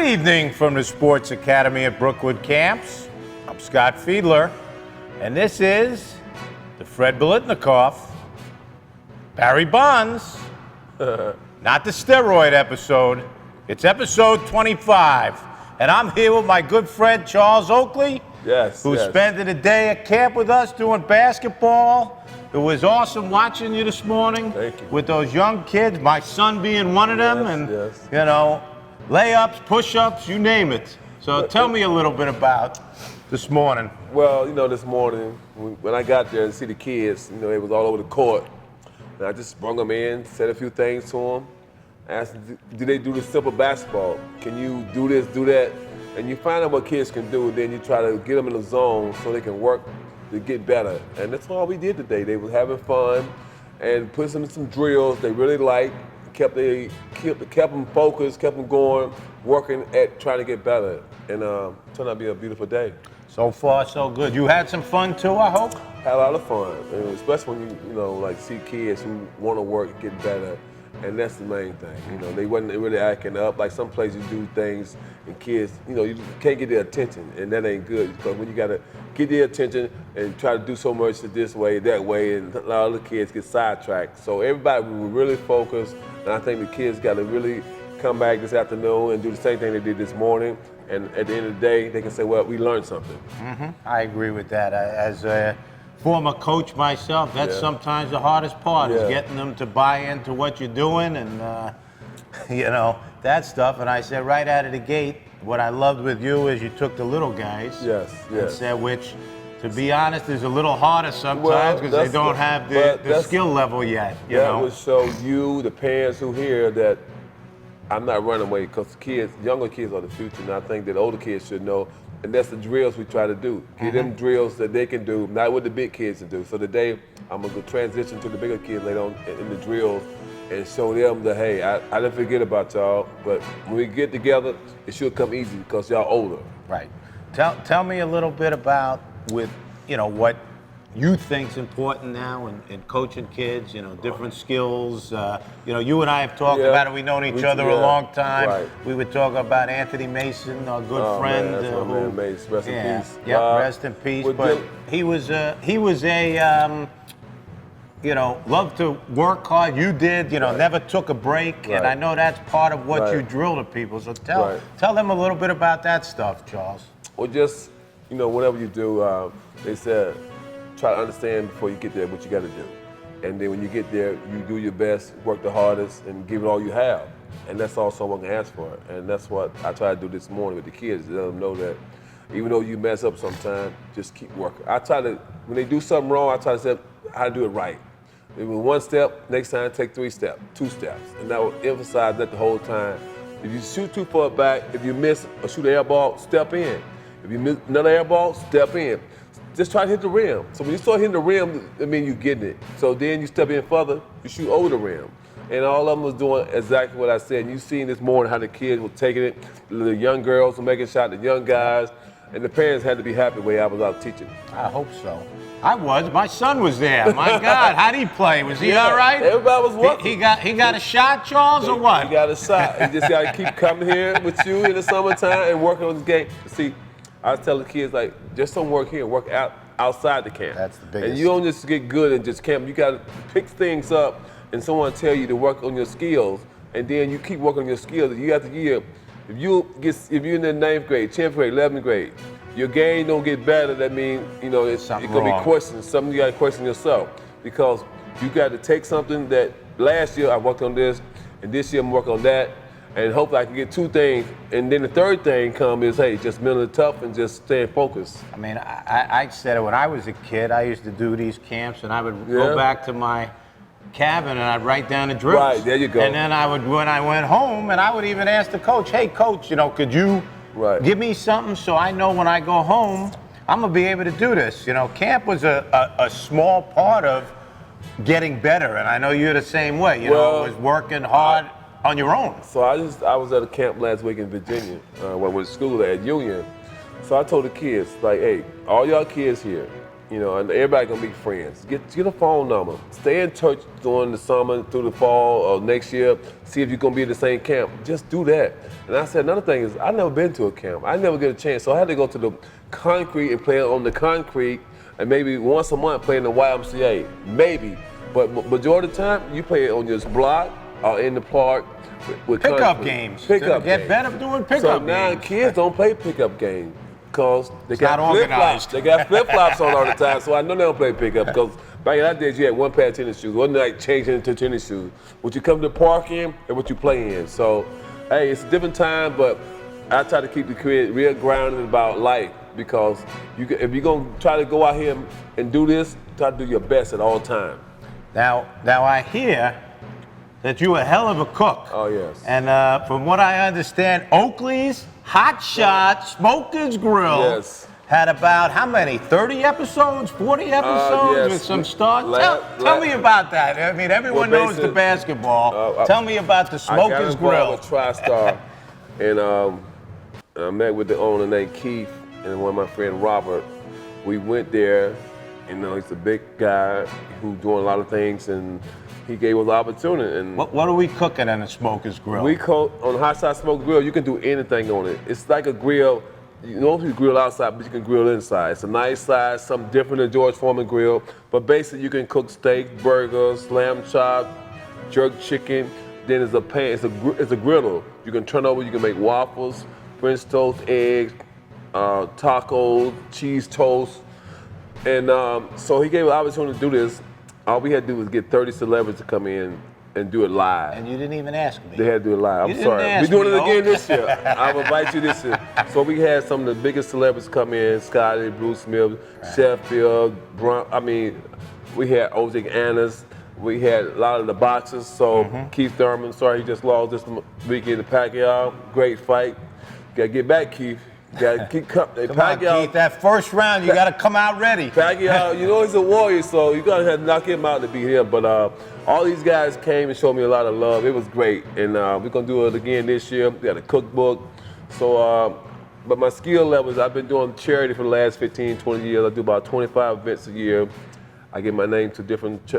evening from the Sports Academy at Brookwood Camps. I'm Scott Fiedler, and this is the Fred Biletnikoff, Barry Bonds, not the steroid episode. It's episode 25, and I'm here with my good friend Charles Oakley, who spent the day at camp with us doing basketball. It was awesome watching you this morning with those young kids, my son being one of them, you know, layups, push-ups, you name it. So tell me a little bit about this morning. Well, you know, this morning, when I got there and see the kids, you know, they was all over the court. And I just brought them in, said a few things to them, asked them, do they do the simple basketball? Can you do this, do that? And you find out what kids can do, then you try to get them in the zone so they can work to get better. And that's all we did today. They was having fun and put them in some drills they really liked, kept them focused, kept them going, working at trying to get better. And turned out to be a beautiful day. So far, so good. You had some fun too, I hope? Had a lot of fun, and especially when you know, like see kids who want to work, get better, and that's the main thing. You know, they wasn't really acting up. Like some places you do things, and kids, you know, you can't get their attention, and that ain't good. Because when you gotta get their attention and try to do so much this way, that way, and a lot of the kids get sidetracked. So everybody was really focused, and I think the kids got to really come back this afternoon and do the same thing they did this morning. And at the end of the day, they can say, well, we learned something. I agree with that. As a former coach myself, that's sometimes the hardest part, is getting them to buy into what you're doing and, you know, that stuff. And I said right out of the gate, what I loved with you is you took the little guys and said, which, to be honest, is a little harder sometimes because they don't have the skill level yet. You know? That would show you, the parents who hear, that I'm not running away, because kids, younger kids are the future, and I think that older kids should know, and that's the drills we try to do. Give them drills that they can do, not what the big kids can do. So today, I'm going to transition to the bigger kids later on in the drills and show them that, hey, I didn't forget about y'all, but when we get together, it should come easy because y'all older. Right. Tell me a little bit about, with, you know, what you think's important now in coaching kids, you know, different skills. You know, you and I have talked about it. We've known each other a long time. Right. We would talk about Anthony Mason, our good friend. Man, that's my man, Mason. Rest in peace. Yep, rest in peace. But he was a you know, loved to work hard. You did, you know, never took a break. And I know that's part of what you drill to people. So tell them a little bit about that stuff, Charles. Well, just, you know, whatever you do, they said, try to understand before you get there what you got to do. And then when you get there, you do your best, work the hardest, and give it all you have. And that's all someone can ask for. And that's what I try to do this morning with the kids, let them know that even though you mess up sometimes, just keep working. I try to, when they do something wrong, I try to say how to do it right. If it's one step, next time take 2 steps. And I will emphasize that the whole time. If you shoot too far back, if you miss or shoot an air ball, step in. If you miss another air ball, step in. Just try to hit the rim. So when you start hitting the rim, I mean, you're getting it. So then you step in further, you shoot over the rim. And all of them was doing exactly what I said. And you seen this morning how the kids were taking it. The young girls were making shots, the young guys. And the parents had to be happy the way I was out teaching. I hope so. I was. My son was there. My God, how'd he play? Was he all right? Everybody was working. He got a shot, Charles, or what? He got a shot. He just got to keep coming here with you in the summertime and working on this game. See, I was telling the kids, like, just don't work here, work outside the camp. That's the biggest. And you don't just get good and just camp. You got to pick things up and someone tell you to work on your skills, and then you keep working on your skills. You have to year. If you're in the 9th grade, 10th grade, 11th grade, your game don't get better, that means, you know, it's going to be questioned. Something you got to question yourself, because you got to take something that last year I worked on this, and this year I'm working on that, and hopefully I can get 2 things. And then the third thing is, hey, just mentally tough and just staying focused. I mean, I said it when I was a kid. I used to do these camps, and I would go back to my cabin and I'd write down the drills. Right, there you go. And then when I went home, and I would even ask the coach, hey, coach, you know, could you give me something so I know when I go home, I'm going to be able to do this. You know, camp was a small part of getting better, and I know you're the same way. You know, it was working hard on your own. So I was at a camp last week in Virginia when I went to school at Union. So I told the kids, like, hey, all y'all kids here, You know, and everybody gonna be friends. Get a phone number. Stay in touch during the summer, through the fall, or next year. See if you're gonna be at the same camp. Just do that. And I said another thing is I never been to a camp. I never get a chance, so I had to go to the concrete and play on the concrete, and maybe once a month play in the YMCA, maybe. But majority of the time, you play it on your block or in the park with Pickup concrete. games. Pickup Get games. better doing pickup So games. now kids don't play pickup games because they It's got not flip flops. organized. They got flip flops on all the time. So I know they don't play pickup because back in that days you had one pair of tennis shoes. Wasn't like changing into tennis shoes. What you come to park in and what you play in. So hey, it's a different time, but I try to keep the kid real grounded about life because if you're gonna try to go out here and do this, try to do your best at all times. Now I hear that you're a hell of a cook. Oh, yes. And from what I understand, Oakley's Hot Shot Smoker's Grill Yes. had about how many? 30 episodes? 40 episodes yes. with some stars? La- Tell me about that. I mean, everyone Well, knows the basically, basketball. Tell me about the Smoker's I got Grill. involved with TriStar, and I met with the owner named Keith and one of my friend Robert. We went there. You know, he's a big guy who's doing a lot of things, and he gave us the opportunity. And What are we cooking on the Smoker's Grill? we cook on the Hot Shot Smoke Grill. You can do anything on it. It's like a grill. You know, you grill outside, but you can grill inside. It's a nice size, something different than George Foreman grill. But basically, you can cook steak, burgers, lamb chop, jerk chicken. Then it's a pan. It's a griddle. You can turn over. You can make waffles, French toast, eggs, tacos, cheese toast. And so he gave us the opportunity to do this. All we had to do was get 30 celebrities to come in and do it live. And you didn't even ask me. They had to do it live. You I'm didn't sorry. ask We're doing me, it again though. this year. I'll invite you this year. So we had some of the biggest celebrities come in: Scotty, Bruce Smith, Sheffield, we had Ozzy Annas. We had a lot of the boxers. So Keith Thurman, sorry, he just lost this weekend to Pacquiao. Great fight. Gotta get back, Keith. Gotta keep Come on, Pacquiao. Keith, that first round, you got to come out ready. Pacquiao, you know he's a warrior, so you gotta have to knock him out to beat him. But all these guys came and showed me a lot of love. It was great, and we're gonna do it again this year. We got a cookbook. So, but my skill levels, I've been doing charity for the last 15, 20 years. I do about 25 events a year. I give my name to different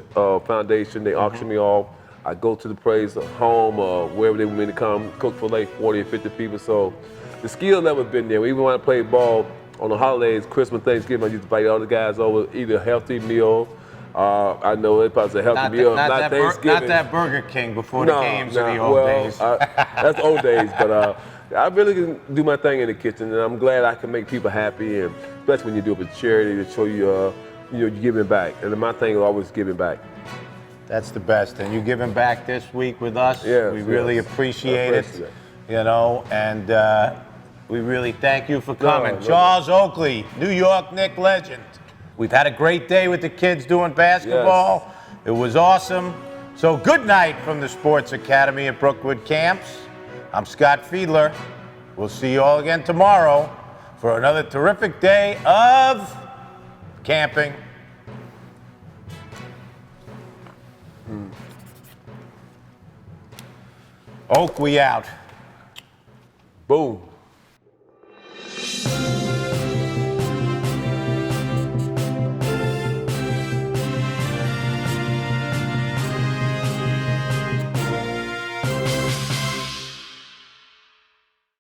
foundations. They auction me off. I go to the praise home or wherever they want me to come, cook for like 40 or 50 people. So the skill level been there. Even when I play ball on the holidays, Christmas, Thanksgiving, I used to invite all the guys over, eat a healthy meal. I know it was a healthy meal, not Thanksgiving. Not that Burger King before the games in the old days. That's old days, but I really can do my thing in the kitchen, and I'm glad I can make people happy, and especially when you do it with charity to show you, you're giving back. And my thing is always giving back. That's the best. And you giving back this week with us. Yes, we really yes. appreciate I it. appreciate it. You know, and we really thank you for coming. no. Charles Oakley, New York Knicks legend. We've had a great day with the kids doing basketball. It was awesome. So good night from the Sports Academy at Brookwood Camps. I'm Scott Fiedler. We'll see you all again tomorrow for another terrific day of camping. Oak, we out. Boom.